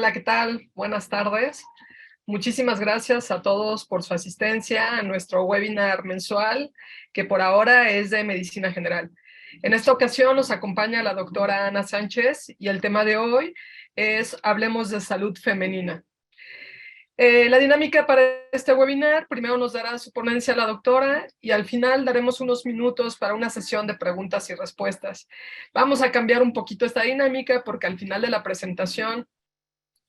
Hola, ¿qué tal? Buenas tardes. Muchísimas gracias a todos por su asistencia a nuestro webinar mensual, que por ahora es de medicina general. En esta ocasión nos acompaña la doctora Ana Sánchez y el tema de hoy es Hablemos de salud femenina. La dinámica para este webinar, primero nos dará su ponencia la doctora y al final daremos unos minutos para una sesión de preguntas y respuestas. Vamos a cambiar un poquito esta dinámica porque al final de la presentación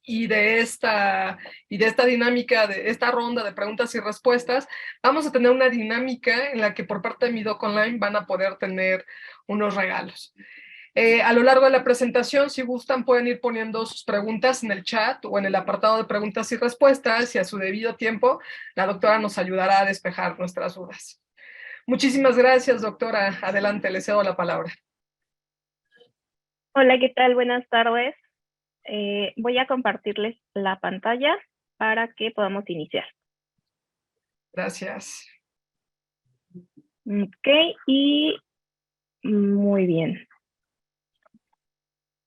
y de esta dinámica, de esta ronda de preguntas y respuestas, vamos a tener una dinámica en la que por parte de mi Doc Online van a poder tener unos regalos. A lo largo de la presentación, si gustan, pueden ir poniendo sus preguntas en el chat o en el apartado de preguntas y respuestas y a su debido tiempo la doctora nos ayudará a despejar nuestras dudas. Muchísimas gracias, doctora. Adelante, le cedo la palabra. Hola, ¿qué tal? Buenas tardes. Voy a compartirles la pantalla para que podamos iniciar. Gracias. Ok, y muy bien.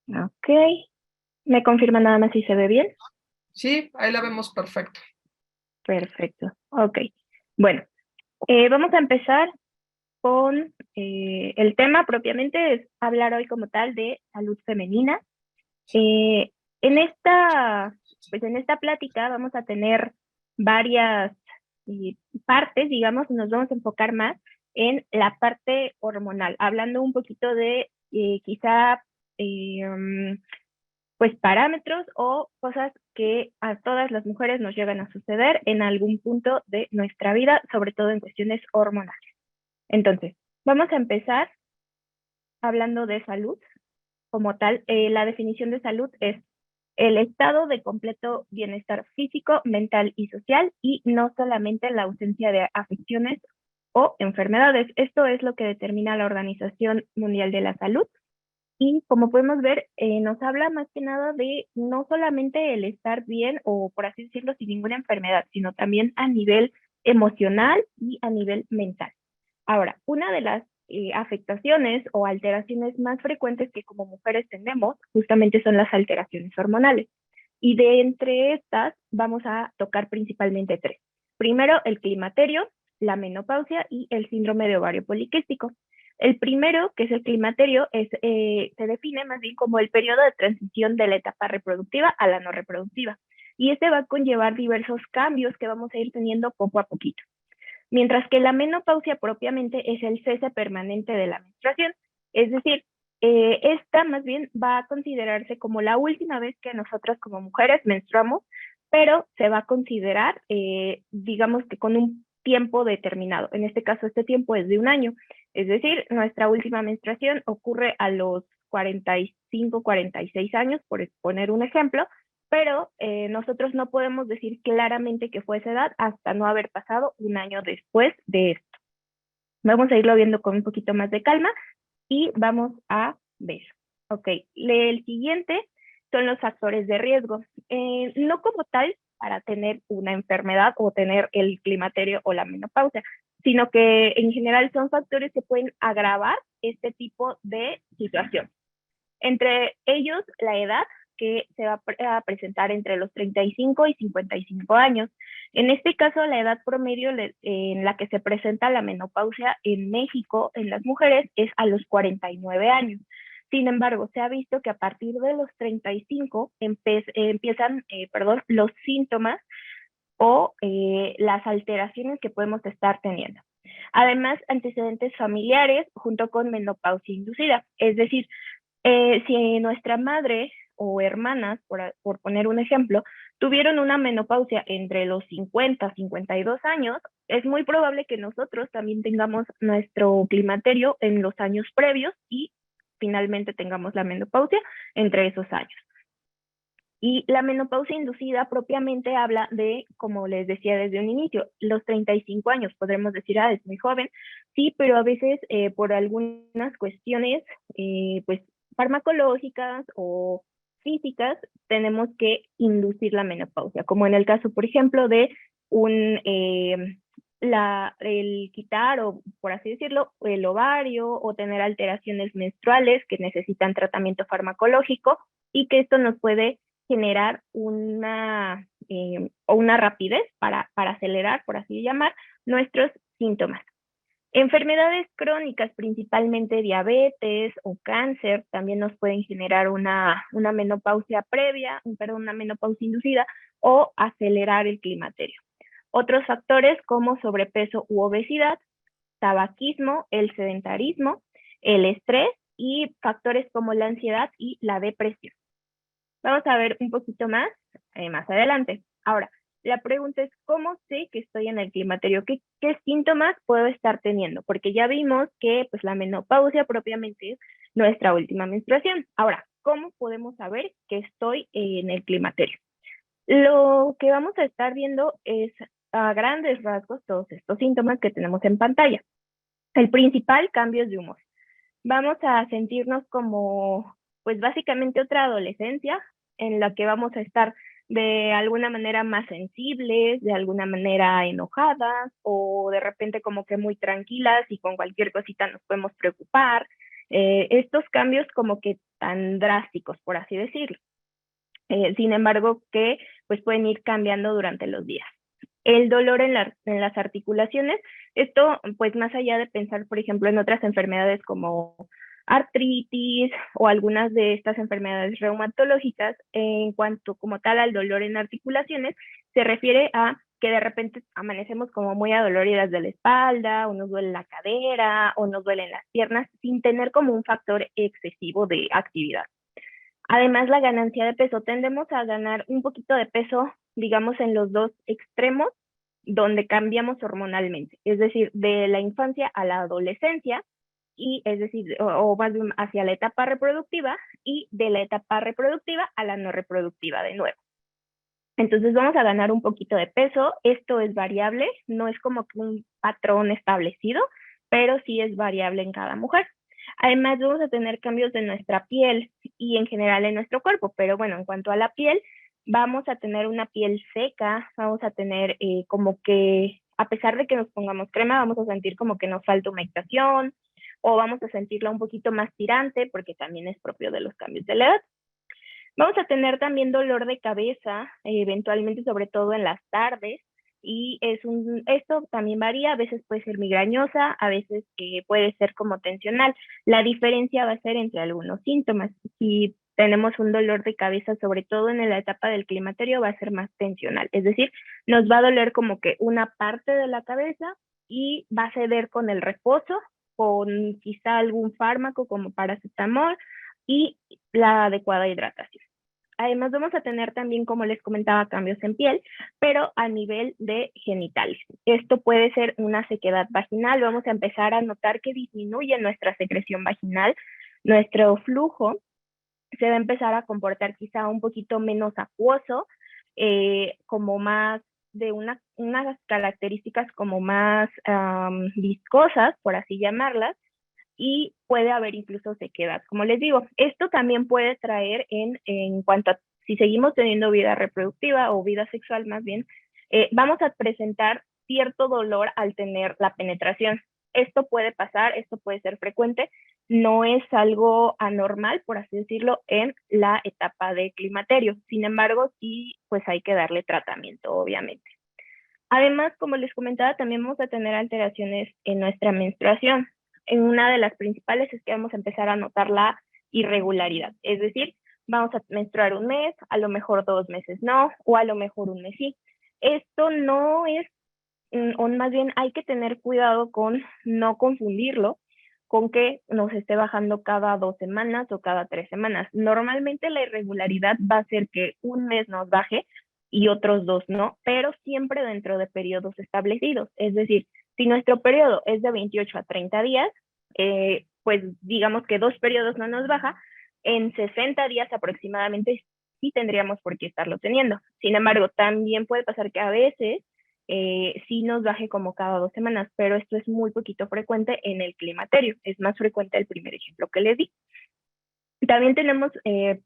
Ok, ¿me confirma nada más si se ve bien? Sí, ahí la vemos perfecto. Perfecto, ok. Bueno, vamos a empezar con el tema propiamente, es hablar hoy como tal de salud femenina. En esta plática vamos a tener varias partes, digamos, nos vamos a enfocar más en la parte hormonal, hablando un poquito de quizá pues parámetros o cosas que a todas las mujeres nos llegan a suceder en algún punto de nuestra vida, sobre todo en cuestiones hormonales. Entonces, vamos a empezar hablando de salud como tal. La definición de salud es el estado de completo bienestar físico, mental y social, y no solamente la ausencia de afecciones o enfermedades. Esto es lo que determina la Organización Mundial de la Salud. Y como podemos ver, nos habla más que nada de no solamente el estar bien o por así decirlo sin ninguna enfermedad, sino también a nivel emocional y a nivel mental. Ahora, una de las afectaciones o alteraciones más frecuentes que como mujeres tenemos justamente son las alteraciones hormonales. Y de entre estas vamos a tocar principalmente tres. Primero, el climaterio, la menopausia y el síndrome de ovario poliquístico. El primero, que es el climaterio, se define más bien como el periodo de transición de la etapa reproductiva a la no reproductiva. Y este va a conllevar diversos cambios que vamos a ir teniendo poco a poquito. Mientras que la menopausia propiamente es el cese permanente de la menstruación. Es decir, esta más bien va a considerarse como la última vez que nosotras como mujeres menstruamos, pero se va a considerar, digamos que con un tiempo determinado. En este caso, este tiempo es de un año. Es decir, nuestra última menstruación ocurre a los 45, 46 años, por poner un ejemplo, pero nosotros no podemos decir claramente que fue esa edad hasta no haber pasado un año después de esto. Vamos a irlo viendo con un poquito más de calma y vamos a ver. Ok, el siguiente son los factores de riesgo. No como tal para tener una enfermedad o tener el climaterio o la menopausia, sino que en general son factores que pueden agravar este tipo de situación. Entre ellos, la edad, que se va a presentar entre los 35 y 55 años. En este caso, la edad promedio en la que se presenta la menopausia en México en las mujeres es a los 49 años. Sin embargo, se ha visto que a partir de los 35 empiezan los síntomas o las alteraciones que podemos estar teniendo. Además, antecedentes familiares junto con menopausia inducida, es decir, si nuestra madre o hermanas, por poner un ejemplo, tuvieron una menopausia entre los 50 y 52 años, es muy probable que nosotros también tengamos nuestro climaterio en los años previos y finalmente tengamos la menopausia entre esos años. Y la menopausia inducida propiamente habla de, como les decía desde un inicio, los 35 años. Podremos decir, es muy joven, sí, pero a veces por algunas cuestiones, pues farmacológicas o físicas, tenemos que inducir la menopausia, como en el caso, por ejemplo, de el quitar, o por así decirlo, el ovario o tener alteraciones menstruales que necesitan tratamiento farmacológico y que esto nos puede generar o una rapidez para acelerar, por así llamar, nuestros síntomas. Enfermedades crónicas, principalmente diabetes o cáncer, también nos pueden generar una menopausia previa, perdón, una menopausia inducida o acelerar el climaterio. Otros factores como sobrepeso u obesidad, tabaquismo, el sedentarismo, el estrés y factores como la ansiedad y la depresión. Vamos a ver un poquito más adelante. Ahora, la pregunta es, ¿cómo sé que estoy en el climaterio? ¿Qué síntomas puedo estar teniendo? Porque ya vimos que pues, la menopausia propiamente es nuestra última menstruación. Ahora, ¿cómo podemos saber que estoy en el climaterio? Lo que vamos a estar viendo es a grandes rasgos todos estos síntomas que tenemos en pantalla. El principal, cambios de humor. Vamos a sentirnos como, pues básicamente otra adolescencia en la que vamos a estar de alguna manera más sensibles, de alguna manera enojadas o de repente como que muy tranquilas y con cualquier cosita nos podemos preocupar. Estos cambios como que tan drásticos, por así decirlo. Sin embargo, que pues pueden ir cambiando durante los días. El dolor en las articulaciones, esto pues más allá de pensar, por ejemplo, en otras enfermedades como artritis o algunas de estas enfermedades reumatológicas, en cuanto como tal al dolor en articulaciones, se refiere a que de repente amanecemos como muy adoloridas de la espalda, o nos duele la cadera, o nos duelen las piernas, sin tener como un factor excesivo de actividad. Además, la ganancia de peso, tendemos a ganar un poquito de peso, digamos, en los dos extremos, donde cambiamos hormonalmente, es decir, de la infancia a la adolescencia, y es decir, o más bien hacia la etapa reproductiva, y de la etapa reproductiva a la no reproductiva de nuevo. Entonces vamos a ganar un poquito de peso, esto es variable, no es como que un patrón establecido, pero sí es variable en cada mujer. Además, vamos a tener cambios de nuestra piel y en general en nuestro cuerpo, pero bueno, en cuanto a la piel, vamos a tener una piel seca, vamos a tener como que, a pesar de que nos pongamos crema, vamos a sentir como que nos falta humectación o vamos a sentirla un poquito más tirante, porque también es propio de los cambios de la edad. Vamos a tener también dolor de cabeza, eventualmente sobre todo en las tardes, y esto también varía, a veces puede ser migrañosa, a veces puede ser como tensional. La diferencia va a ser entre algunos síntomas. Si tenemos un dolor de cabeza, sobre todo en la etapa del climaterio, va a ser más tensional, es decir, nos va a doler como que una parte de la cabeza y va a ceder con el reposo, con quizá algún fármaco como paracetamol y la adecuada hidratación. Además, vamos a tener también, como les comentaba, cambios en piel, pero a nivel de genitales. Esto puede ser una sequedad vaginal. Vamos a empezar a notar que disminuye nuestra secreción vaginal, nuestro flujo se va a empezar a comportar quizá un poquito menos acuoso, como más de unas características como más viscosas, por así llamarlas, y puede haber incluso sequedad. Como les digo, esto también puede traer en cuanto a si seguimos teniendo vida reproductiva o vida sexual más bien, vamos a presentar cierto dolor al tener la penetración. Esto puede pasar, esto puede ser frecuente, no es algo anormal, por así decirlo, en la etapa de climaterio. Sin embargo, sí, pues hay que darle tratamiento, obviamente. Además, como les comentaba, también vamos a tener alteraciones en nuestra menstruación. Una de las principales es que vamos a empezar a notar la irregularidad, es decir, vamos a menstruar un mes, a lo mejor 2 meses no, o a lo mejor un mes sí. Esto no es, o más bien hay que tener cuidado con no confundirlo con que nos esté bajando cada 2 semanas o cada 3 semanas. Normalmente la irregularidad va a ser que un mes nos baje y otros 2 no, pero siempre dentro de periodos establecidos. Es decir, si nuestro periodo es de 28 a 30 días, pues digamos que 2 periodos no nos baja, en 60 días aproximadamente sí tendríamos por qué estarlo teniendo. Sin embargo, también puede pasar que a veces sí nos baje como cada 2 semanas, pero esto es muy poquito frecuente en el climaterio. Es más frecuente el primer ejemplo que les di. También tenemos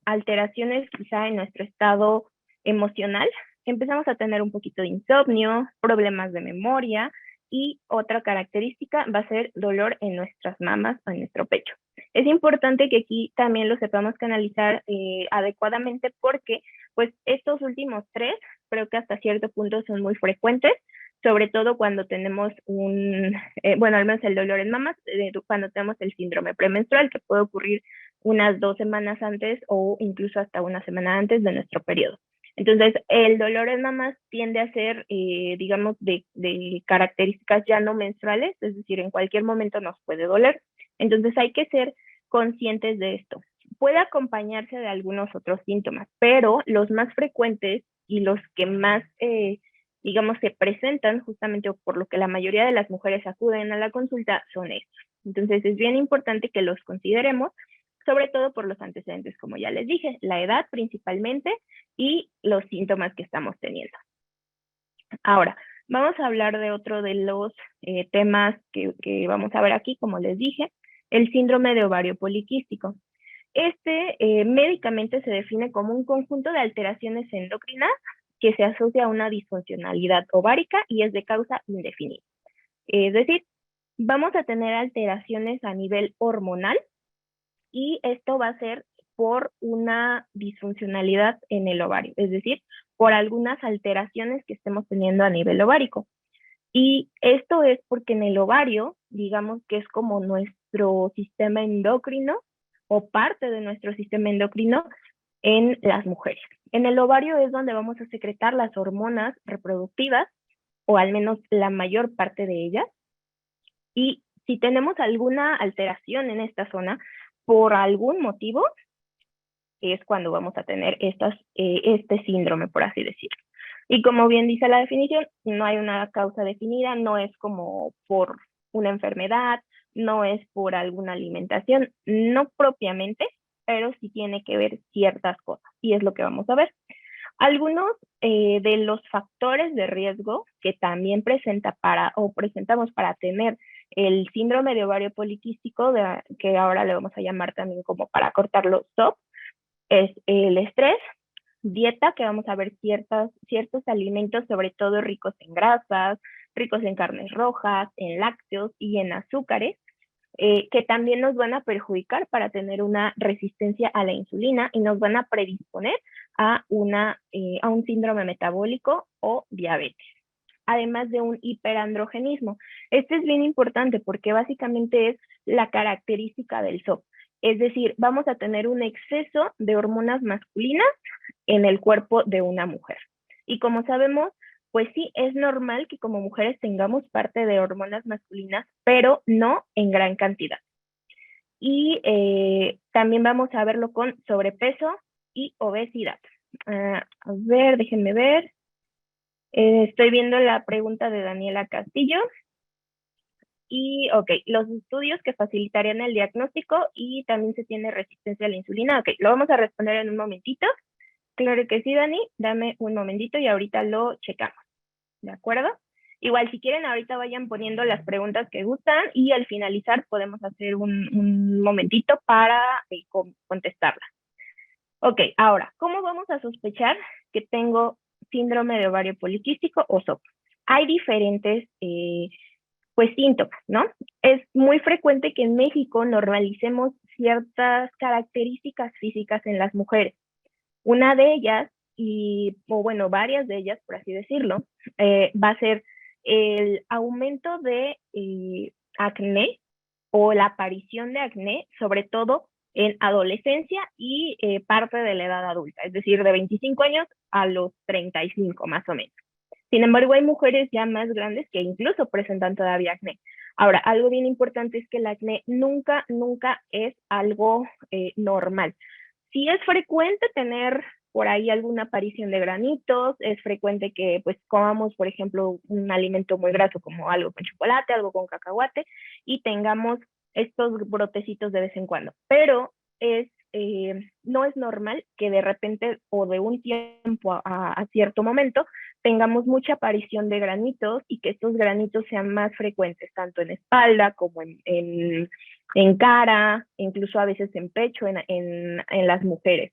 alteraciones quizá en nuestro estado emocional. Empezamos a tener un poquito de insomnio, problemas de memoria y otra característica va a ser dolor en nuestras mamas o en nuestro pecho. Es importante que aquí también lo sepamos canalizar adecuadamente porque pues estos últimos tres creo que hasta cierto punto son muy frecuentes, sobre todo cuando tenemos bueno, al menos el dolor en mamas, cuando tenemos el síndrome premenstrual, que puede ocurrir unas 2 semanas antes o incluso hasta una semana antes de nuestro periodo. Entonces, el dolor en mamas tiende a ser, digamos, de características ya no menstruales, es decir, en cualquier momento nos puede doler. Entonces, hay que ser conscientes de esto. Puede acompañarse de algunos otros síntomas, pero los más frecuentes y los que más, digamos, se presentan justamente por lo que la mayoría de las mujeres acuden a la consulta son estos. Entonces, es bien importante que los consideremos, sobre todo por los antecedentes, como ya les dije, la edad principalmente y los síntomas que estamos teniendo. Ahora, vamos a hablar de otro de los temas que vamos a ver aquí, como les dije, el síndrome de ovario poliquístico. Médicamente se define como un conjunto de alteraciones endocrinas que se asocia a una disfuncionalidad ovárica y es de causa indefinida. Es decir, vamos a tener alteraciones a nivel hormonal y esto va a ser por una disfuncionalidad en el ovario, es decir, por algunas alteraciones que estemos teniendo a nivel ovárico. Y esto es porque en el ovario, digamos que es como nuestro sistema endocrino o parte de nuestro sistema endocrino en las mujeres. En el ovario es donde vamos a secretar las hormonas reproductivas, o al menos la mayor parte de ellas. Y si tenemos alguna alteración en esta zona, por algún motivo, es cuando vamos a tener este síndrome, por así decirlo. Y como bien dice la definición, no hay una causa definida, no es como por una enfermedad, no es por alguna alimentación, no propiamente, pero sí tiene que ver ciertas cosas, y es lo que vamos a ver. Algunos de los factores de riesgo que también presentamos para tener el síndrome de ovario poliquístico, que ahora le vamos a llamar también como para cortarlo SOP, es el estrés, dieta, que vamos a ver ciertos alimentos, sobre todo ricos en grasas, ricos en carnes rojas, en lácteos y en azúcares, que también nos van a perjudicar para tener una resistencia a la insulina y nos van a predisponer a un síndrome metabólico o diabetes, además de un hiperandrogenismo. Este es bien importante porque básicamente es la característica del SOP. Es decir, vamos a tener un exceso de hormonas masculinas en el cuerpo de una mujer. Y como sabemos, pues sí, es normal que como mujeres tengamos parte de hormonas masculinas, pero no en gran cantidad. Y también vamos a verlo con sobrepeso y obesidad. A ver, déjenme ver. Estoy viendo la pregunta de Daniela Castillo. Y, ok, los estudios que facilitarían el diagnóstico y también se tiene resistencia a la insulina. Ok, lo vamos a responder en un momentito. Claro que sí, Dani, dame un momentito y ahorita lo checamos. ¿De acuerdo? Igual, si quieren, ahorita vayan poniendo las preguntas que gustan y al finalizar podemos hacer un momentito para contestarlas. Ok, ahora, ¿cómo vamos a sospechar que tengo síndrome de ovario poliquístico o SOP? Hay diferentes pues síntomas, ¿no? Es muy frecuente que en México normalicemos ciertas características físicas en las mujeres. Una de ellas, o bueno, varias de ellas, por así decirlo, va a ser el aumento de acné o la aparición de acné, sobre todo en adolescencia y parte de la edad adulta, es decir, de 25 años a los 35 más o menos. Sin embargo, hay mujeres ya más grandes que incluso presentan todavía acné. Ahora, algo bien importante es que el acné nunca es algo normal. Sí es frecuente tener por ahí alguna aparición de granitos, es frecuente que pues comamos, por ejemplo, un alimento muy graso como algo con chocolate, algo con cacahuate y tengamos estos brotecitos de vez en cuando. Pero no es normal que de repente o de un tiempo a cierto momento tengamos mucha aparición de granitos y que estos granitos sean más frecuentes, tanto en espalda como en cara, incluso a veces en pecho, en las mujeres.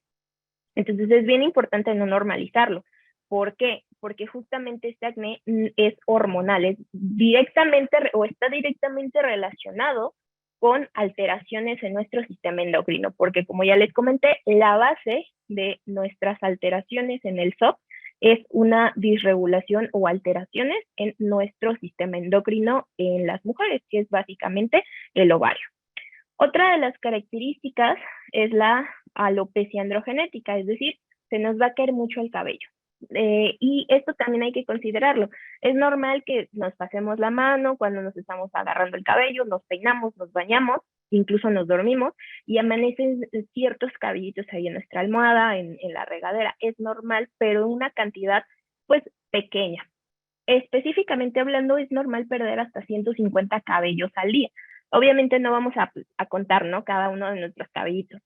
Entonces es bien importante no normalizarlo. ¿Por qué? Porque justamente este acné es hormonal, es directamente o está directamente relacionado con alteraciones en nuestro sistema endocrino, porque como ya les comenté, la base de nuestras alteraciones en el SOP es una disregulación o alteraciones en nuestro sistema endocrino en las mujeres, que es básicamente el ovario. Otra de las características es la alopecia androgenética, es decir, se nos va a caer mucho el cabello. Y esto también hay que considerarlo. Es normal que nos pasemos la mano cuando nos estamos agarrando el cabello, nos peinamos, nos bañamos, incluso nos dormimos y amanecen ciertos cabellitos ahí en nuestra almohada, en la regadera. Es normal, pero una cantidad pues pequeña. Específicamente hablando, es normal perder hasta 150 cabellos al día. Obviamente no vamos a contar, ¿no? Cada uno de nuestros cabellitos,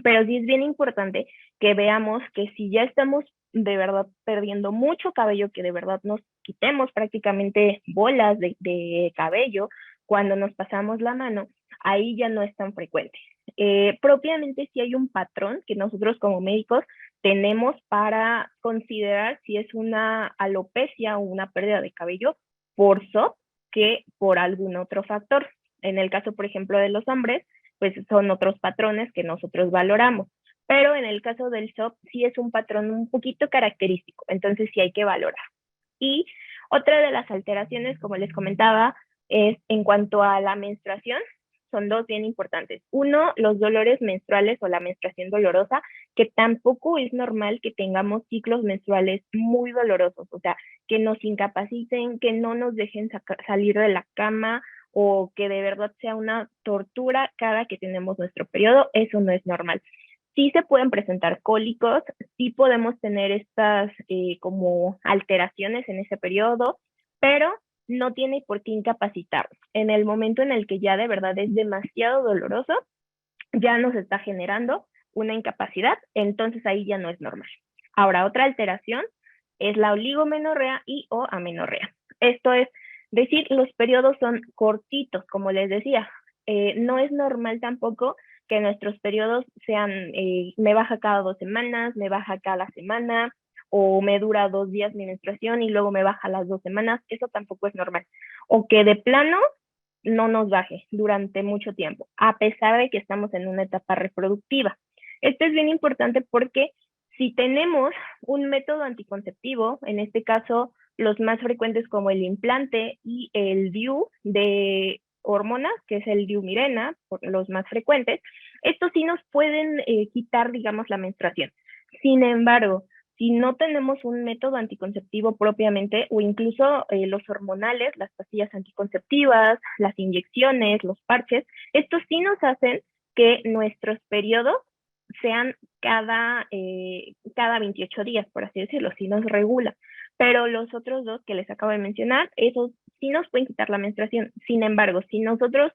pero sí es bien importante que veamos que si ya estamos de verdad perdiendo mucho cabello, que de verdad nos quitemos prácticamente bolas de cabello cuando nos pasamos la mano, ahí ya no es tan frecuente. Propiamente sí hay un patrón que nosotros como médicos tenemos para considerar si es una alopecia o una pérdida de cabello por SOP que por algún otro factor. En el caso, por ejemplo, de los hombres, pues son otros patrones que nosotros valoramos. Pero en el caso del SOP sí es un patrón un poquito característico, entonces sí hay que valorar. Y otra de las alteraciones, como les comentaba, es en cuanto a la menstruación, son dos bien importantes. Uno, los dolores menstruales o la menstruación dolorosa, que tampoco es normal que tengamos ciclos menstruales muy dolorosos, o sea, que nos incapaciten, que no nos dejen salir de la cama o que de verdad sea una tortura cada que tenemos nuestro periodo, eso no es normal. Sí se pueden presentar cólicos, sí podemos tener estas como alteraciones en ese periodo, pero no tiene por qué incapacitarnos. En el momento en el que ya de verdad es demasiado doloroso, ya nos está generando una incapacidad, entonces ahí ya no es normal. Ahora, otra alteración es la oligomenorrea y o amenorrea. Esto es decir, los periodos son cortitos, como les decía. No es normal tampoco que nuestros periodos sean, me baja cada 2 semanas, me baja cada semana, o me dura 2 días mi menstruación y luego me baja las 2 semanas. Eso tampoco es normal. O que de plano no nos baje durante mucho tiempo, a pesar de que estamos en una etapa reproductiva. Esto es bien importante porque si tenemos un método anticonceptivo, en este caso los más frecuentes como el implante y el DIU de hormonas, que es el DIU Mirena, los más frecuentes, estos sí nos pueden quitar, digamos, la menstruación. Sin embargo, si no tenemos un método anticonceptivo propiamente, o incluso los hormonales, las pastillas anticonceptivas, las inyecciones, los parches, estos sí nos hacen que nuestros periodos sean cada 28 días, por así decirlo, sí nos regula. Pero los otros dos que les acabo de mencionar, esos sí nos pueden quitar la menstruación. Sin embargo, si nosotros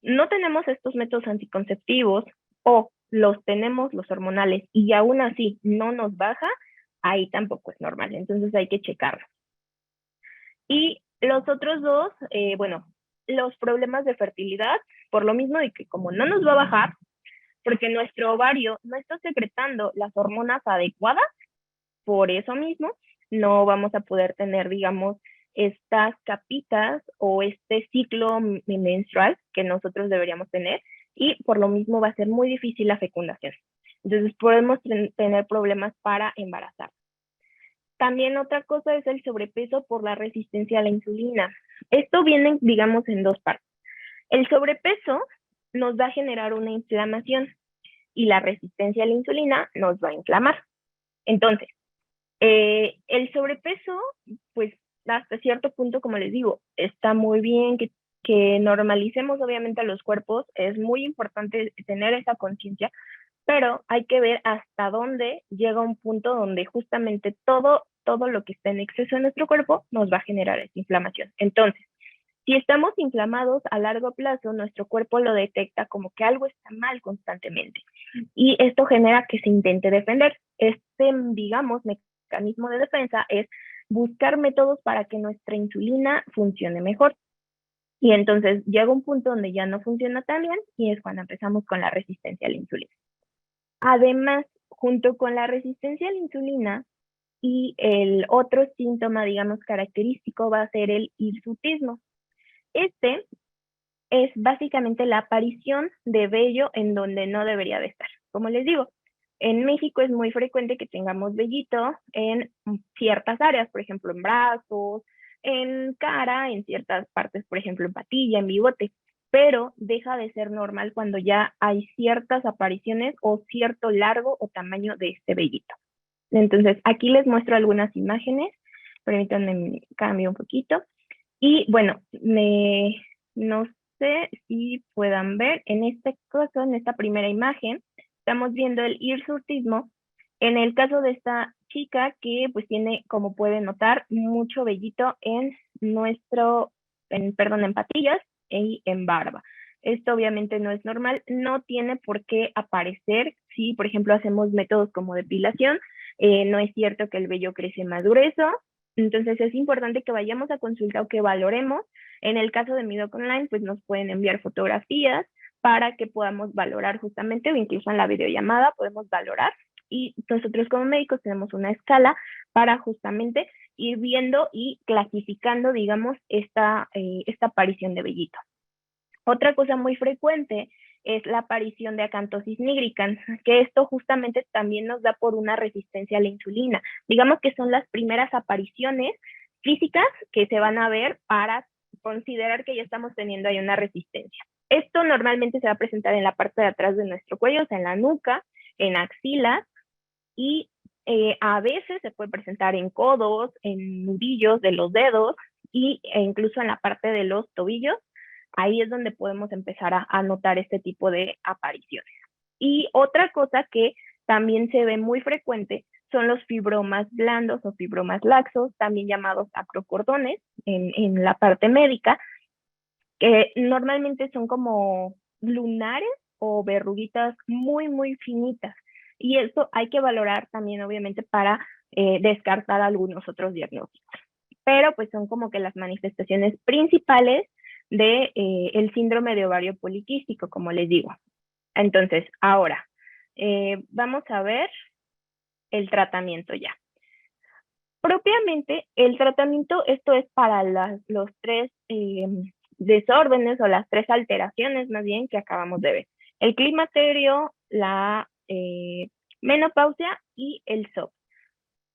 no tenemos estos métodos anticonceptivos o los tenemos, los hormonales, y aún así no nos baja, ahí tampoco es normal, entonces hay que checarlo. Y los otros dos, bueno, los problemas de fertilidad, por lo mismo de que como no nos va a bajar, porque nuestro ovario no está secretando las hormonas adecuadas, por eso mismo no vamos a poder tener, digamos, estas capitas o este ciclo menstrual que nosotros deberíamos tener, y por lo mismo va a ser muy difícil la fecundación. Entonces podemos tener problemas para embarazar. También otra cosa es el sobrepeso por la resistencia a la insulina. Esto viene, digamos, en dos partes. El sobrepeso nos va a generar una inflamación y la resistencia a la insulina nos va a inflamar. Entonces, el sobrepeso, pues hasta cierto punto, como les digo, está muy bien que normalicemos obviamente a los cuerpos, es muy importante tener esa conciencia, pero hay que ver hasta dónde llega un punto donde justamente todo lo que está en exceso en nuestro cuerpo nos va a generar esa inflamación. Entonces, si estamos inflamados a largo plazo, nuestro cuerpo lo detecta como que algo está mal constantemente. Y esto genera que se intente defender. Este, digamos, mecanismo de defensa es buscar métodos para que nuestra insulina funcione mejor. Y entonces llega un punto donde ya no funciona tan bien y es cuando empezamos con la resistencia a la insulina. Además, junto con la resistencia a la insulina y el otro síntoma, digamos, característico va a ser el hirsutismo. Este es básicamente la aparición de vello en donde no debería de estar. Como les digo, En México es muy frecuente que tengamos vellito en ciertas áreas, por ejemplo, en brazos, en cara, en ciertas partes, por ejemplo, en patilla, en bigote, pero deja de ser normal cuando ya hay ciertas apariciones o cierto largo o tamaño de este vellito. Entonces, aquí les muestro algunas imágenes, permítanme cambio un poquito. Y bueno, no sé si puedan ver, en este caso, en esta primera imagen, estamos viendo el hirsutismo. En el caso de esta chica que pues tiene, como pueden notar, mucho vellito en en patillas y en barba. Esto obviamente no es normal, no tiene por qué aparecer si, por ejemplo, hacemos métodos como depilación. No es cierto que el vello crece más grueso, entonces es importante que vayamos a consulta o que valoremos. En el caso de Mi Doc Online, pues nos pueden enviar fotografías para que podamos valorar justamente, o incluso en la videollamada podemos valorar. Y nosotros como médicos tenemos una escala para justamente ir viendo y clasificando, digamos, esta aparición de vellito. Otra cosa muy frecuente es la aparición de acantosis nigricans, que esto justamente también nos da por una resistencia a la insulina. Digamos que son las primeras apariciones físicas que se van a ver para considerar que ya estamos teniendo ahí una resistencia. Esto normalmente se va a presentar en la parte de atrás de nuestro cuello, o sea, en la nuca, en axilas, y a veces se puede presentar en codos, en nudillos de los dedos e incluso en la parte de los tobillos. Ahí es donde podemos empezar a notar este tipo de apariciones. Y otra cosa que también se ve muy frecuente son los fibromas blandos o fibromas laxos, también llamados acrocordones en la parte médica, que normalmente son como lunares o verruguitas muy, muy finitas. Y esto hay que valorar también, obviamente, para descartar algunos otros diagnósticos. Pero pues son como que las manifestaciones principales de el síndrome de ovario poliquístico, como les digo. Entonces, ahora, vamos a ver el tratamiento ya. Propiamente, el tratamiento, esto es para los tres desórdenes o las tres alteraciones más bien que acabamos de ver. El climaterio, la menopausia y el SOP.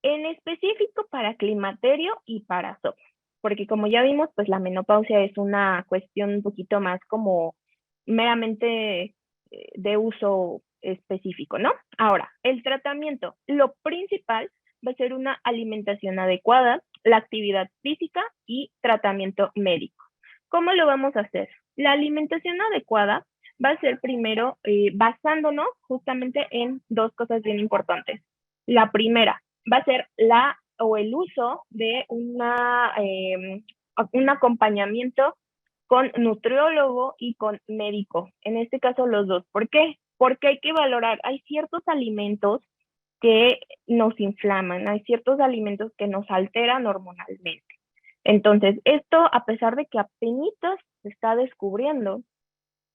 En específico para climaterio y para SOP, porque como ya vimos, pues la menopausia es una cuestión un poquito más como meramente de uso específico, ¿no? Ahora, el tratamiento, lo principal va a ser una alimentación adecuada, la actividad física y tratamiento médico. ¿Cómo lo vamos a hacer? La alimentación adecuada va a ser primero basándonos justamente en dos cosas bien importantes. La primera va a ser el uso de un acompañamiento con nutriólogo y con médico. En este caso, los dos. ¿Por qué? Porque hay que valorar, hay ciertos alimentos que nos inflaman, hay ciertos alimentos que nos alteran hormonalmente. Entonces, esto, a pesar de que apenas se está descubriendo,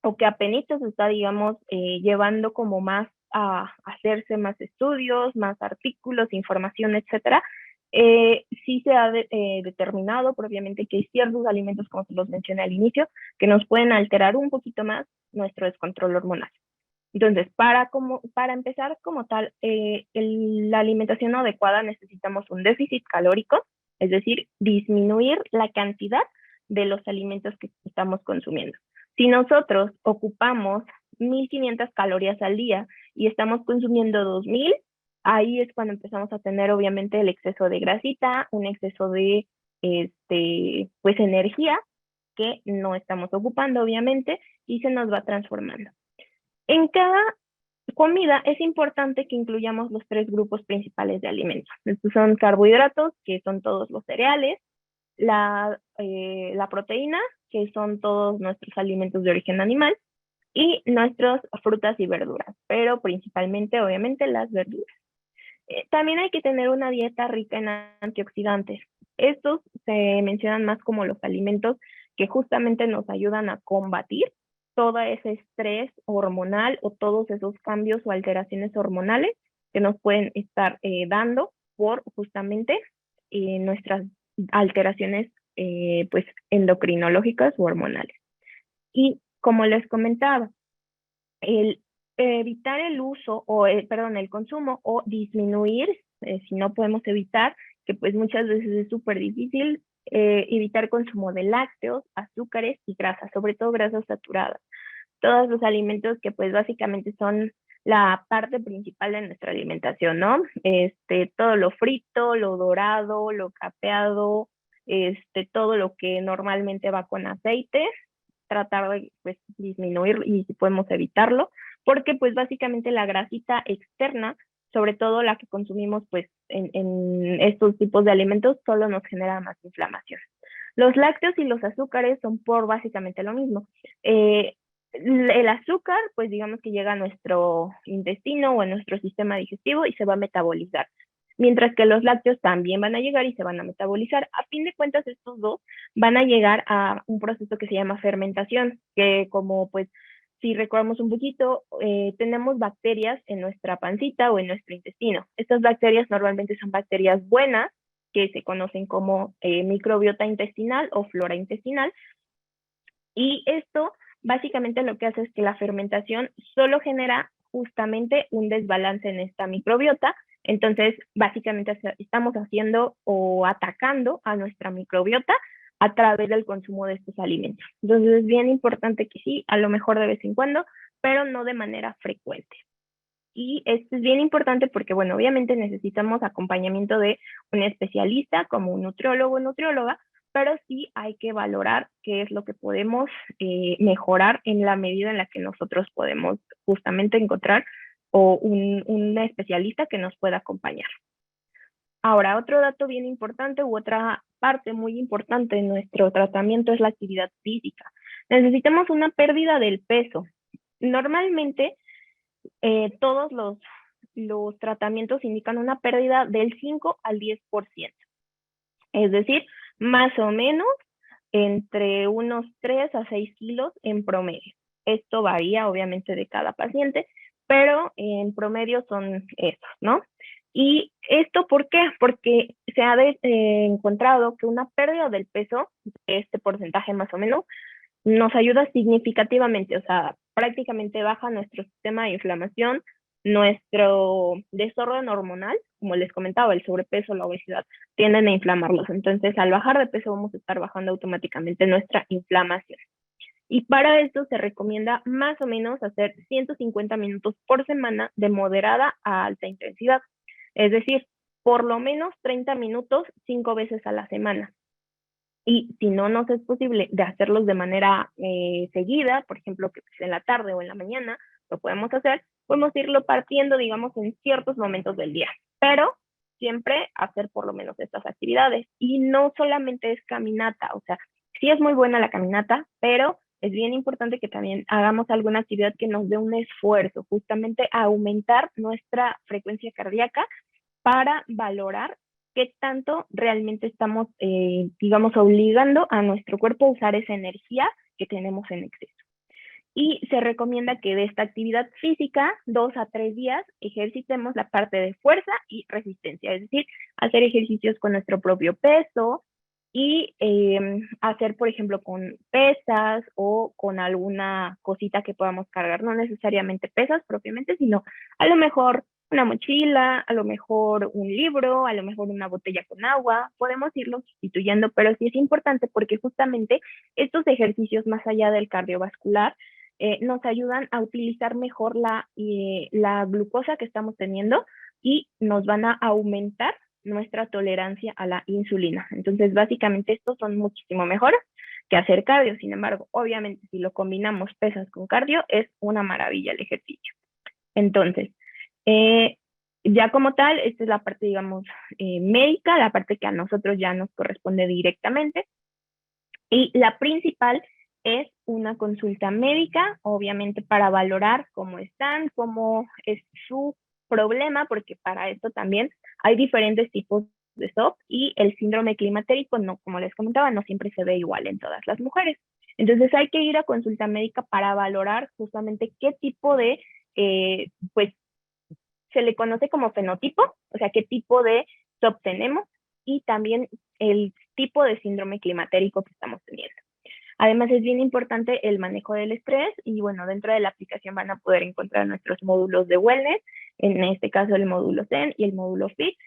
o que apenas se está, digamos, llevando como más a hacerse más estudios, más artículos, información, etcétera, sí se ha determinado propiamente que hay ciertos alimentos, como se los mencioné al inicio, que nos pueden alterar un poquito más nuestro descontrol hormonal. Entonces, para empezar como tal, la alimentación adecuada necesitamos un déficit calórico, es decir, disminuir la cantidad de los alimentos que estamos consumiendo. Si nosotros ocupamos 1.500 calorías al día y estamos consumiendo 2.000, ahí es cuando empezamos a tener obviamente el exceso de grasita, un exceso de pues energía que no estamos ocupando obviamente y se nos va transformando. En cada comida es importante que incluyamos los tres grupos principales de alimentos. Estos son carbohidratos, que son todos los cereales, la proteína, que son todos nuestros alimentos de origen animal, y nuestras frutas y verduras, pero principalmente, obviamente, las verduras. También hay que tener una dieta rica en antioxidantes. Estos se mencionan más como los alimentos que justamente nos ayudan a combatir todo ese estrés hormonal o todos esos cambios o alteraciones hormonales que nos pueden estar dando por justamente nuestras alteraciones pues endocrinológicas o hormonales. Y como les comentaba, evitar el uso o, perdón, el consumo o disminuir, si no podemos evitar, que pues muchas veces es súper difícil, evitar consumo de lácteos, azúcares y grasas, sobre todo grasas saturadas. Todos los alimentos que pues básicamente son la parte principal de nuestra alimentación, ¿no? Todo lo frito, lo dorado, lo capeado, todo lo que normalmente va con aceite, tratar de pues disminuir y si podemos evitarlo, porque pues básicamente la grasita externa, sobre todo la que consumimos pues en estos tipos de alimentos, solo nos genera más inflamación. Los lácteos y los azúcares son por básicamente lo mismo. El azúcar, pues digamos que llega a nuestro intestino o a nuestro sistema digestivo y se va a metabolizar. Mientras que los lácteos también van a llegar y se van a metabolizar. A fin de cuentas, estos dos van a llegar a un proceso que se llama fermentación, que como pues si recordamos un poquito, tenemos bacterias en nuestra pancita o en nuestro intestino. Estas bacterias normalmente son bacterias buenas, que se conocen como microbiota intestinal o flora intestinal, y esto básicamente lo que hace es que la fermentación solo genera justamente un desbalance en esta microbiota. Entonces, básicamente estamos haciendo o atacando a nuestra microbiota a través del consumo de estos alimentos. Entonces, es bien importante que sí, a lo mejor de vez en cuando, pero no de manera frecuente. Y esto es bien importante porque, bueno, obviamente necesitamos acompañamiento de un especialista como un nutriólogo o nutrióloga, pero sí hay que valorar qué es lo que podemos mejorar en la medida en la que nosotros podemos justamente encontrar o un especialista que nos pueda acompañar. Ahora, otro dato bien importante u otra parte muy importante de nuestro tratamiento es la actividad física. Necesitamos una pérdida del peso. Normalmente, todos los tratamientos indican una pérdida del 5 al 10%. Es decir, más o menos entre unos 3 a 6 kilos en promedio. Esto varía obviamente de cada paciente, pero en promedio son estos, ¿no? ¿Y esto por qué? Porque se ha encontrado que una pérdida del peso, de este porcentaje más o menos, nos ayuda significativamente, o sea, prácticamente baja nuestro sistema de inflamación, nuestro desorden hormonal, como les comentaba, el sobrepeso, la obesidad, tienden a inflamarlos. Entonces, al bajar de peso vamos a estar bajando automáticamente nuestra inflamación. Y para esto se recomienda más o menos hacer 150 minutos por semana de moderada a alta intensidad. Es decir, por lo menos 30 minutos 5 veces a la semana. Y si no nos es posible de hacerlos de manera seguida, por ejemplo, que en la tarde o en la mañana lo podemos hacer, podemos irlo partiendo, digamos, en ciertos momentos del día. Pero siempre hacer por lo menos estas actividades. Y no solamente es caminata, o sea, sí es muy buena la caminata, pero es bien importante que también hagamos alguna actividad que nos dé un esfuerzo, justamente a aumentar nuestra frecuencia cardíaca para valorar qué tanto realmente estamos, digamos, obligando a nuestro cuerpo a usar esa energía que tenemos en exceso. Y se recomienda que de esta actividad física, 2 a 3 días, ejercitemos la parte de fuerza y resistencia, es decir, hacer ejercicios con nuestro propio peso y hacer, por ejemplo, con pesas o con alguna cosita que podamos cargar, no necesariamente pesas propiamente, sino a lo mejor una mochila, a lo mejor un libro, a lo mejor una botella con agua, podemos irlo sustituyendo, pero sí es importante porque justamente estos ejercicios más allá del cardiovascular nos ayudan a utilizar mejor la glucosa que estamos teniendo y nos van a aumentar nuestra tolerancia a la insulina. Entonces, básicamente estos son muchísimo mejores que hacer cardio. Sin embargo, obviamente si lo combinamos pesas con cardio, es una maravilla el ejercicio. Entonces, ya como tal, esta es la parte, digamos, médica, la parte que a nosotros ya nos corresponde directamente. Y la principal es una consulta médica, obviamente para valorar cómo están, cómo es su problema, porque para esto también hay diferentes tipos de SOP y el síndrome climatérico, no, como les comentaba, no siempre se ve igual en todas las mujeres. Entonces hay que ir a consulta médica para valorar justamente qué tipo de, pues, se le conoce como fenotipo, o sea, qué tipo de SOP tenemos y también el tipo de síndrome climatérico que estamos teniendo. Además, es bien importante el manejo del estrés y bueno, dentro de la aplicación van a poder encontrar nuestros módulos de wellness, en este caso el módulo Zen y el módulo Fit,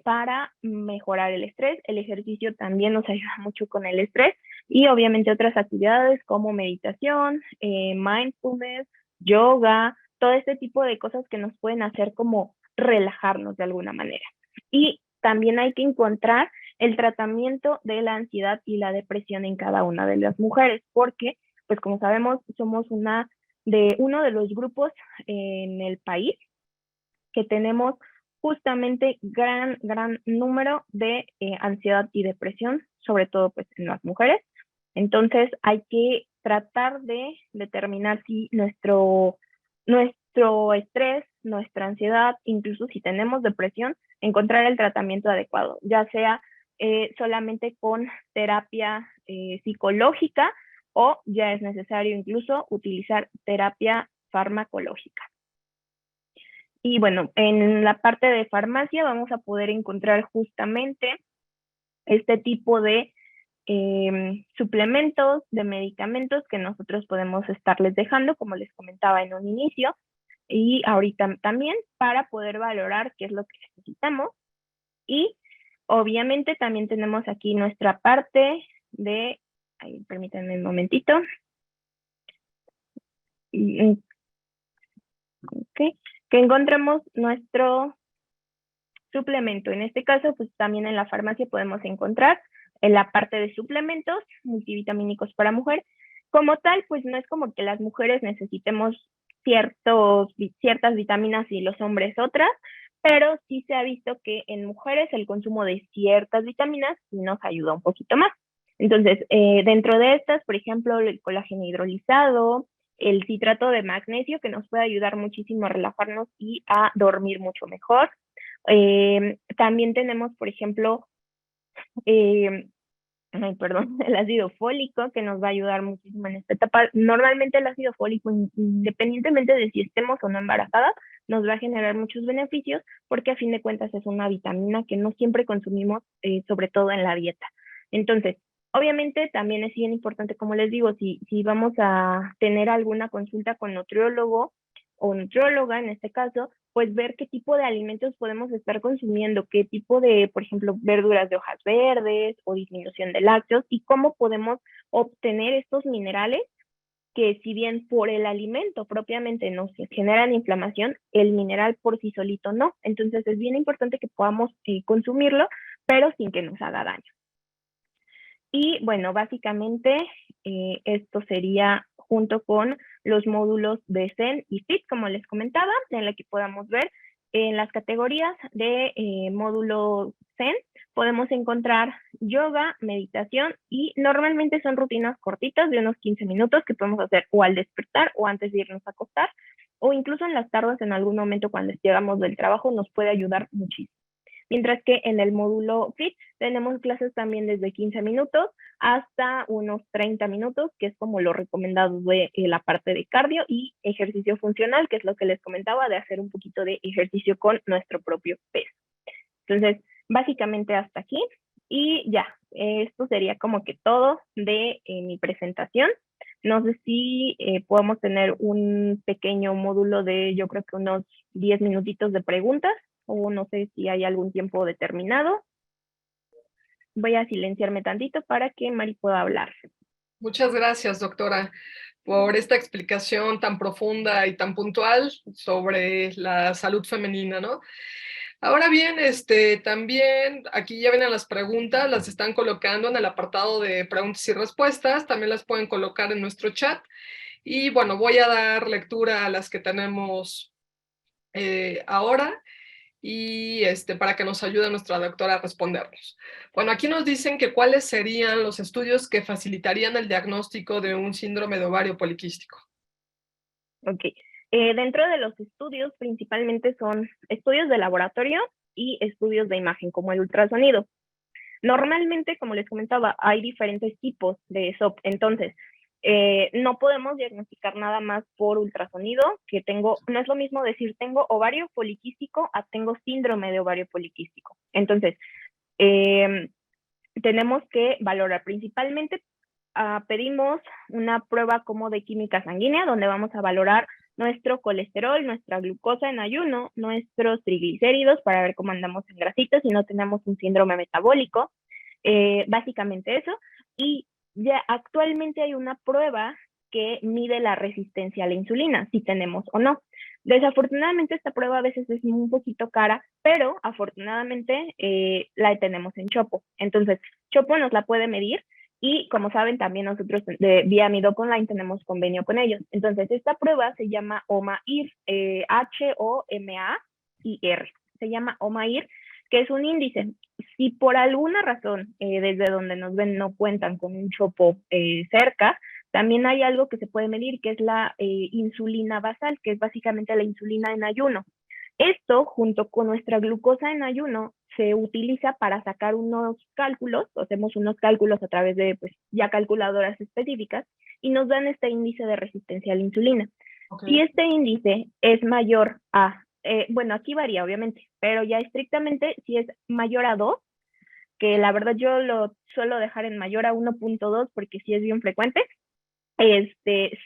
para mejorar el estrés. El ejercicio también nos ayuda mucho con el estrés y obviamente otras actividades como meditación, mindfulness, yoga, todo este tipo de cosas que nos pueden hacer como relajarnos de alguna manera. Y también hay que encontrar el tratamiento de la ansiedad y la depresión en cada una de las mujeres, porque, pues como sabemos, somos uno de los grupos en el país que tenemos justamente gran número de ansiedad y depresión, sobre todo pues en las mujeres. Entonces hay que tratar de determinar si nuestro estrés, nuestra ansiedad, incluso si tenemos depresión, encontrar el tratamiento adecuado, ya sea solamente con terapia psicológica o ya es necesario incluso utilizar terapia farmacológica. Y bueno, en la parte de farmacia vamos a poder encontrar justamente este tipo de suplementos, de medicamentos que nosotros podemos estarles dejando, como les comentaba en un inicio, y ahorita también para poder valorar qué es lo que necesitamos. Y obviamente también tenemos aquí nuestra parte de, ahí, permítanme un momentito. Okay. Que encontremos nuestro suplemento. En este caso, pues también en la farmacia podemos encontrar en la parte de suplementos multivitamínicos para mujer. Como tal, pues no es como que las mujeres necesitemos ciertas vitaminas y los hombres otras, pero sí se ha visto que en mujeres el consumo de ciertas vitaminas sí nos ayuda un poquito más. Entonces, dentro de estas, por ejemplo, el colágeno hidrolizado, el citrato de magnesio, que nos puede ayudar muchísimo a relajarnos y a dormir mucho mejor. También tenemos, por ejemplo, el ácido fólico, que nos va a ayudar muchísimo en esta etapa. Normalmente el ácido fólico, independientemente de si estemos o no embarazadas, nos va a generar muchos beneficios porque a fin de cuentas es una vitamina que no siempre consumimos, sobre todo en la dieta. Entonces, obviamente también es bien importante, como les digo, si vamos a tener alguna consulta con nutriólogo o nutrióloga en este caso, pues ver qué tipo de alimentos podemos estar consumiendo, qué tipo de, por ejemplo, verduras de hojas verdes o disminución de lácteos y cómo podemos obtener estos minerales que si bien por el alimento propiamente nos generan inflamación, el mineral por sí solito no. Entonces es bien importante que podamos consumirlo, pero sin que nos haga daño. Y bueno, básicamente esto sería junto con los módulos de Zen y Fit, como les comentaba, en la que podamos ver en las categorías de módulo Zen, podemos encontrar yoga, meditación y normalmente son rutinas cortitas de unos 15 minutos que podemos hacer o al despertar o antes de irnos a acostar o incluso en las tardes en algún momento cuando llegamos del trabajo nos puede ayudar muchísimo. Mientras que en el módulo FIT tenemos clases también desde 15 minutos hasta unos 30 minutos, que es como lo recomendado de la parte de cardio y ejercicio funcional, que es lo que les comentaba, de hacer un poquito de ejercicio con nuestro propio peso. Entonces, básicamente hasta aquí. Y ya, esto sería como que todo de mi presentación. No sé si podemos tener un pequeño módulo de, yo creo que unos 10 minutitos de preguntas, o no sé si hay algún tiempo determinado. Voy a silenciarme tantito para que Mari pueda hablar. Muchas gracias, doctora, por esta explicación tan profunda y tan puntual sobre la salud femenina, ¿no? Ahora bien, también aquí ya vienen las preguntas, las están colocando en el apartado de preguntas y respuestas, también las pueden colocar en nuestro chat. Y bueno, voy a dar lectura a las que tenemos ahora y para que nos ayude nuestra doctora a respondernos. Bueno, aquí nos dicen que cuáles serían los estudios que facilitarían el diagnóstico de un síndrome de ovario poliquístico. Ok. Dentro de los estudios, principalmente son estudios de laboratorio y estudios de imagen, como el ultrasonido. Normalmente, como les comentaba, hay diferentes tipos de SOP. Entonces, no podemos diagnosticar nada más por ultrasonido, no es lo mismo decir tengo ovario poliquístico a tengo síndrome de ovario poliquístico. Entonces, tenemos que valorar principalmente pedimos una prueba como de química sanguínea, donde vamos a valorar nuestro colesterol, nuestra glucosa en ayuno, nuestros triglicéridos para ver cómo andamos en grasitos, si no tenemos un síndrome metabólico, básicamente eso. Y ya actualmente hay una prueba que mide la resistencia a la insulina, si tenemos o no. Desafortunadamente esta prueba a veces es un poquito cara, pero afortunadamente la tenemos en Chopo. Entonces, Chopo nos la puede medir y como saben también nosotros vía mi Doc Online tenemos convenio con ellos. Entonces, esta prueba se llama OMAIR, HOMAIR. Se llama OMAIR, que es un índice. Si por alguna razón desde donde nos ven no cuentan con un Chopo cerca, también hay algo que se puede medir, que es la insulina basal, que es básicamente la insulina en ayuno. Esto, junto con nuestra glucosa en ayuno, se utiliza para sacar unos cálculos, hacemos unos cálculos a través de pues, ya calculadoras específicas, y nos dan este índice de resistencia a la insulina. Okay. Si este índice es mayor a, bueno, aquí varía obviamente, pero ya estrictamente si es mayor a 2, que la verdad yo lo suelo dejar en mayor a 1.2 porque sí es bien frecuente,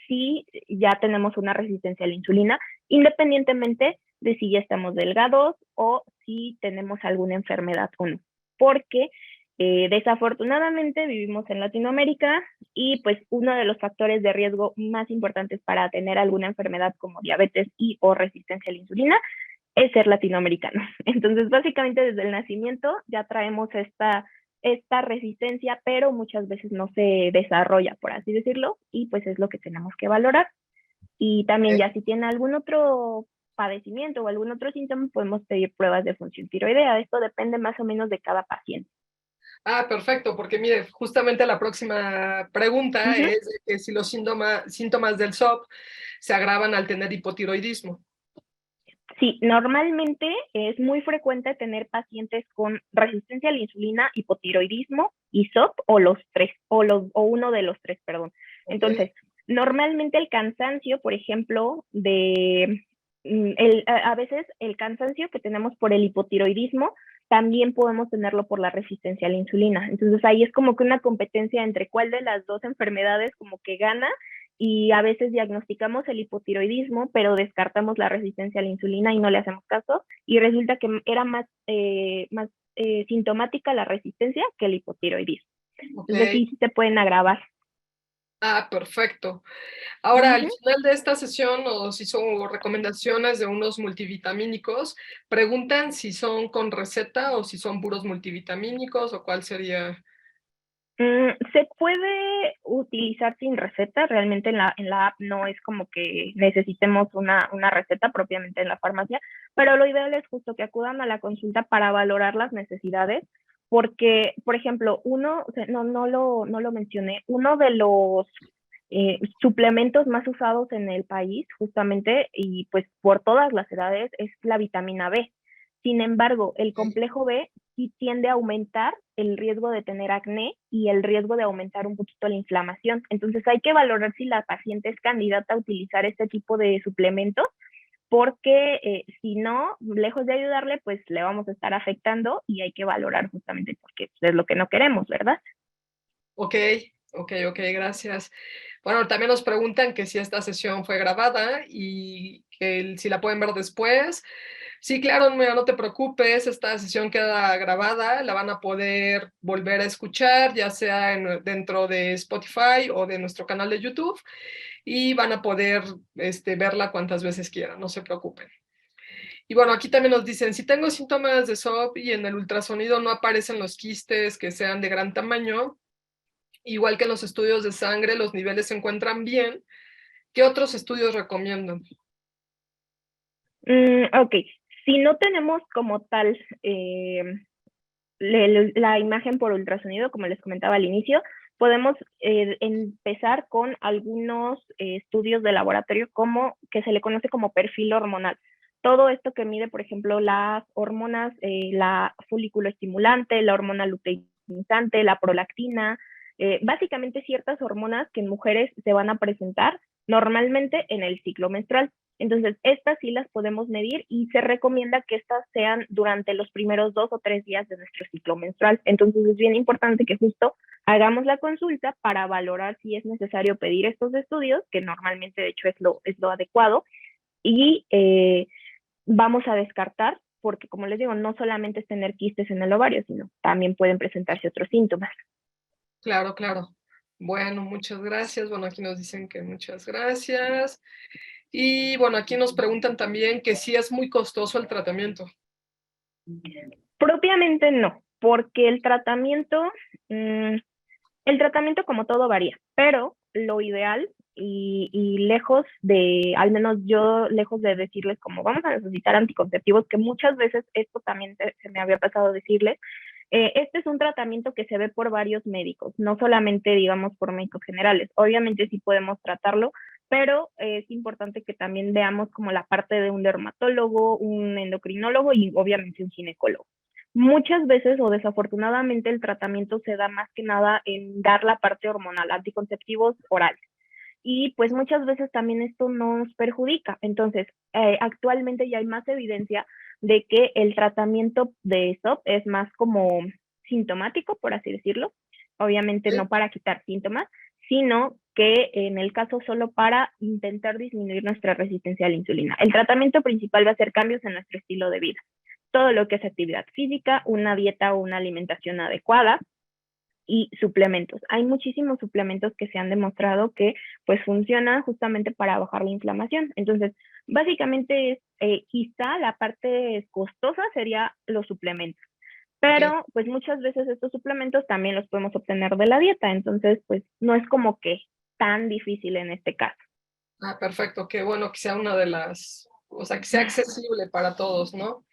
sí ya tenemos una resistencia a la insulina, independientemente de si ya estamos delgados o si tenemos alguna enfermedad o no. Porque desafortunadamente vivimos en Latinoamérica y pues uno de los factores de riesgo más importantes para tener alguna enfermedad como diabetes y o resistencia a la insulina es ser latinoamericano. Entonces, básicamente desde el nacimiento ya traemos esta resistencia, pero muchas veces no se desarrolla, por así decirlo, y pues es lo que tenemos que valorar. Y también ya si tiene algún otro padecimiento o algún otro síntoma, podemos pedir pruebas de función tiroidea. Esto depende más o menos de cada paciente. Ah, perfecto, porque mire, justamente la próxima pregunta es de que si los síntomas del SOP se agravan al tener hipotiroidismo. Sí, normalmente es muy frecuente tener pacientes con resistencia a la insulina, hipotiroidismo y SOP o los tres, o uno de los tres, perdón. Okay. Entonces, normalmente el cansancio, por ejemplo, a veces el cansancio que tenemos por el hipotiroidismo, también podemos tenerlo por la resistencia a la insulina. Entonces ahí es como que una competencia entre cuál de las dos enfermedades como que gana, y a veces diagnosticamos el hipotiroidismo, pero descartamos la resistencia a la insulina y no le hacemos caso, y resulta que era más sintomática la resistencia que el hipotiroidismo. Okay. Entonces sí se pueden agravar. Ah, perfecto. Ahora, al final de esta sesión nos hizo recomendaciones de unos multivitamínicos. Preguntan si son con receta o si son puros multivitamínicos o cuál sería. Se puede utilizar sin receta, realmente en la app no es como que necesitemos una receta propiamente en la farmacia, pero lo ideal es justo que acudan a la consulta para valorar las necesidades, porque, por ejemplo, no lo mencioné, uno de los suplementos más usados en el país, justamente, y pues por todas las edades, es la vitamina B. Sin embargo, el complejo B sí tiende a aumentar el riesgo de tener acné y el riesgo de aumentar un poquito la inflamación. Entonces hay que valorar si la paciente es candidata a utilizar este tipo de suplementos, porque si no, lejos de ayudarle, pues le vamos a estar afectando y hay que valorar justamente porque es lo que no queremos, ¿verdad? Ok, gracias. Bueno, también nos preguntan que si esta sesión fue grabada y que si la pueden ver después. Sí, claro, mira, no te preocupes, esta sesión queda grabada, la van a poder volver a escuchar, ya sea dentro de Spotify o de nuestro canal de YouTube, y van a poder verla cuantas veces quieran, no se preocupen. Y bueno, aquí también nos dicen, si tengo síntomas de SOP y en el ultrasonido no aparecen los quistes que sean de gran tamaño, igual que en los estudios de sangre, los niveles se encuentran bien, ¿qué otros estudios recomiendan? Ok, si no tenemos como tal la imagen por ultrasonido, como les comentaba al inicio, podemos empezar con algunos estudios de laboratorio como que se le conoce como perfil hormonal. Todo esto que mide, por ejemplo, las hormonas, la folículo estimulante, la hormona luteinizante, la prolactina, básicamente ciertas hormonas que en mujeres se van a presentar normalmente en el ciclo menstrual. Entonces, estas sí las podemos medir y se recomienda que estas sean durante los primeros 2 o 3 días de nuestro ciclo menstrual. Entonces, es bien importante que justo hagamos la consulta para valorar si es necesario pedir estos estudios, que normalmente de hecho es lo adecuado, y vamos a descartar, porque como les digo, no solamente es tener quistes en el ovario, sino también pueden presentarse otros síntomas. Claro, claro. Bueno, muchas gracias. Bueno, aquí nos dicen que muchas gracias. Y bueno, aquí nos preguntan también que si es muy costoso el tratamiento. Propiamente no, porque el tratamiento como todo varía, pero lo ideal y lejos de, al menos yo lejos de decirles como vamos a necesitar anticonceptivos, que muchas veces esto también se me había pasado decirles, este es un tratamiento que se ve por varios médicos, no solamente digamos por médicos generales. Obviamente sí podemos tratarlo, pero es importante que también veamos como la parte de un dermatólogo, un endocrinólogo y obviamente un ginecólogo. Muchas veces o desafortunadamente el tratamiento se da más que nada en dar la parte hormonal, anticonceptivos orales. Y pues muchas veces también esto nos perjudica. Entonces, actualmente ya hay más evidencia de que el tratamiento de SOP es más como sintomático, por así decirlo. Obviamente ¿Sí? no para quitar síntomas, sino que en el caso solo para intentar disminuir nuestra resistencia a la insulina. El tratamiento principal va a ser cambios en nuestro estilo de vida. Todo lo que es actividad física, una dieta o una alimentación adecuada, y suplementos. Hay muchísimos suplementos que se han demostrado que pues funcionan justamente para bajar la inflamación. Entonces, básicamente es, quizá la parte costosa sería los suplementos, Ok. pero pues muchas veces estos suplementos también los podemos obtener de la dieta, entonces pues no es como que tan difícil en este caso. Ah, perfecto. Qué bueno que sea una de las, o sea, que sea accesible para todos, ¿no?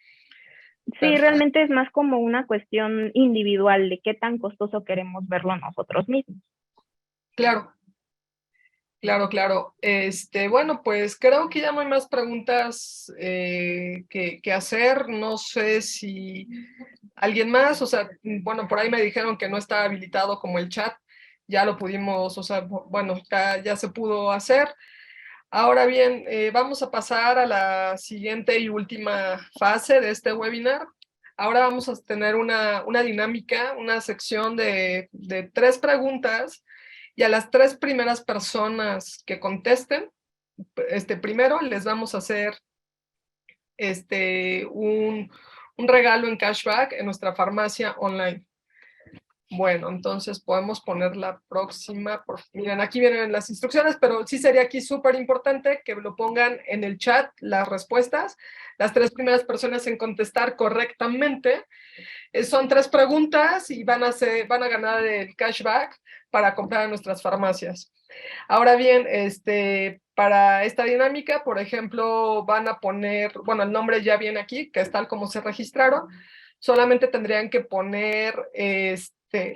Sí, Perfecto. realmente es más como una cuestión individual de qué tan costoso queremos verlo nosotros mismos. Claro, claro, claro. Bueno, pues creo que ya no hay más preguntas que hacer. No sé si alguien más, o sea, bueno, por ahí me dijeron que no está habilitado como el chat. Ya lo pudimos, o sea, bueno, ya se pudo hacer. Ahora bien, vamos a pasar a la siguiente y última fase de este webinar. Ahora vamos a tener una dinámica, una sección de 3 preguntas y a las 3 primeras personas que contesten, primero les vamos a hacer un regalo en cashback en nuestra farmacia online. Bueno, entonces podemos poner la próxima. Miren, aquí vienen las instrucciones, pero sí sería aquí súper importante que lo pongan en el chat las respuestas. Las 3 primeras personas en contestar correctamente. Son 3 preguntas y van a ganar el cashback para comprar en nuestras farmacias. Ahora bien, para esta dinámica, por ejemplo, van a poner, bueno, el nombre ya viene aquí, que es tal como se registraron. Solamente tendrían que poner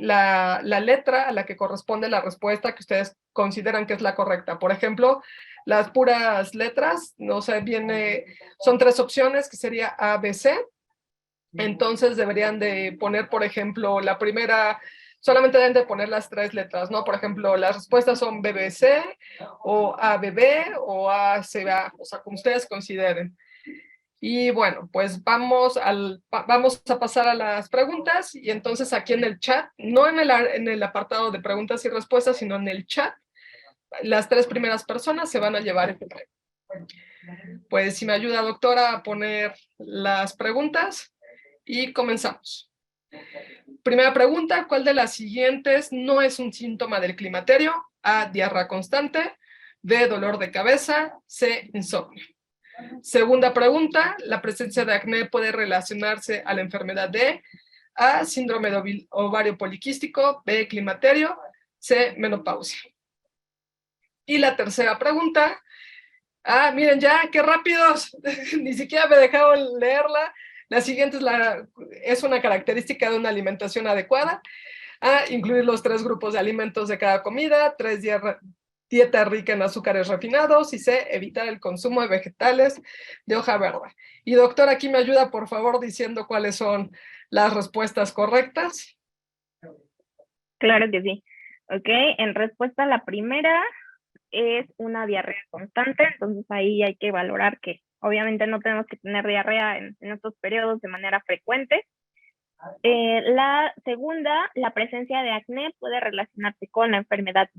la letra a la que corresponde la respuesta que ustedes consideran que es la correcta. Por ejemplo, las puras letras, no sé, son 3 opciones, que sería A, B, C. Entonces deberían de poner, por ejemplo, la primera, solamente deben de poner las 3 letras, ¿no? Por ejemplo, las respuestas son BBC o ABB o ACA, o sea, como ustedes consideren. Y bueno, pues vamos a pasar a las preguntas y entonces aquí en el chat, no en el apartado de preguntas y respuestas, sino en el chat, las 3 primeras personas se van a llevar este premio. Pues si me ayuda, doctora, a poner las preguntas y comenzamos. Primera pregunta, ¿cuál de las siguientes no es un síntoma del climaterio? A, diarrea constante, B, dolor de cabeza, C, insomnio. Segunda pregunta, ¿la presencia de acné puede relacionarse a la enfermedad de A, síndrome de ovario poliquístico, B, climaterio, C, menopausia? Y la tercera pregunta, miren ya, qué rápidos, ni siquiera me dejaron leerla. La siguiente es una característica de una alimentación adecuada. A, incluir los 3 grupos de alimentos de cada comida, 3 dieta rica en azúcares refinados y C, evitar el consumo de vegetales de hoja verde. Y doctor, aquí me ayuda por favor diciendo cuáles son las respuestas correctas. Claro que sí. Ok, en respuesta a la primera, es una diarrea constante, entonces ahí hay que valorar que obviamente no tenemos que tener diarrea en estos periodos de manera frecuente. La segunda, la presencia de acné puede relacionarse con la enfermedad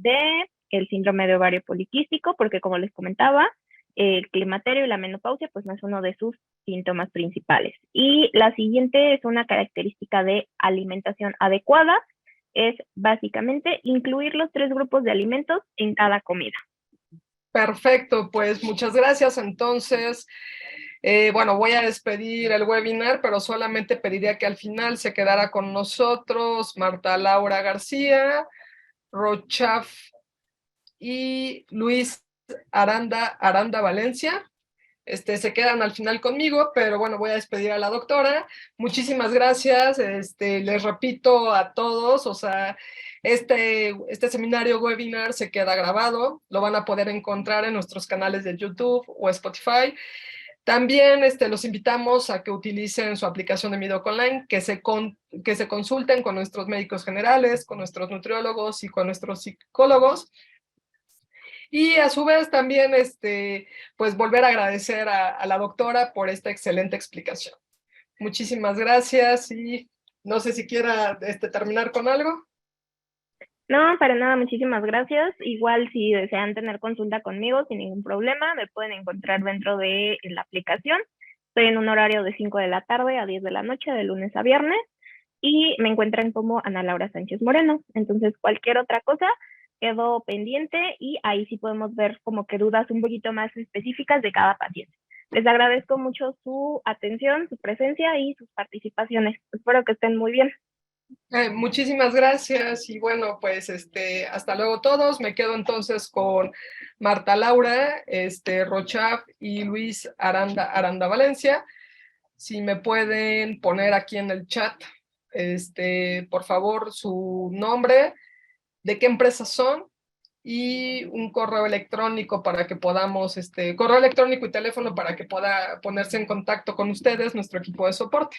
el síndrome de ovario poliquístico, porque como les comentaba, el climaterio y la menopausia pues no es uno de sus síntomas principales. Y la siguiente es una característica de alimentación adecuada, es básicamente incluir los 3 grupos de alimentos en cada comida. Perfecto, pues muchas gracias. Entonces, bueno, voy a despedir el webinar, pero solamente pediría que al final se quedara con nosotros Marta Laura García, Rochaf y Luis Aranda Valencia. Se quedan al final conmigo, pero bueno, voy a despedir a la doctora. Muchísimas gracias. Les repito a todos, o sea, este seminario webinar se queda grabado, lo van a poder encontrar en nuestros canales de YouTube o Spotify. También los invitamos a que utilicen su aplicación de Mi Doc Online, que se consulten con nuestros médicos generales, con nuestros nutriólogos y con nuestros psicólogos. Y a su vez también, pues volver a agradecer a la doctora por esta excelente explicación. Muchísimas gracias y no sé si quiera terminar con algo. No, para nada, muchísimas gracias. Igual si desean tener consulta conmigo sin ningún problema, me pueden encontrar dentro de la aplicación. Estoy en un horario de 5 de la tarde a 10 de la noche, de lunes a viernes, y me encuentran como Ana Laura Sánchez Moreno. Entonces, cualquier otra cosa, quedo pendiente y ahí sí podemos ver como que dudas un poquito más específicas de cada paciente. Les agradezco mucho su atención, su presencia y sus participaciones. Espero que estén muy bien. Muchísimas gracias y bueno, pues hasta luego todos. Me quedo entonces con Marta Laura, Rochaf y Luis Aranda Valencia. Si me pueden poner aquí en el chat, por favor, su nombre, de qué empresas son y un correo electrónico para que podamos, correo electrónico y teléfono para que pueda ponerse en contacto con ustedes, nuestro equipo de soporte.